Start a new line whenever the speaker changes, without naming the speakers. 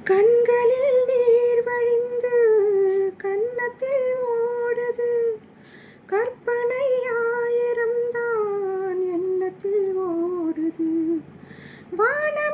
கண்களில் நீர் வழிந்து கன்னத்தில் ஓடுது, கற்பனை ஆயிரம் தான் எண்ணத்தில் ஓடுது. வானம்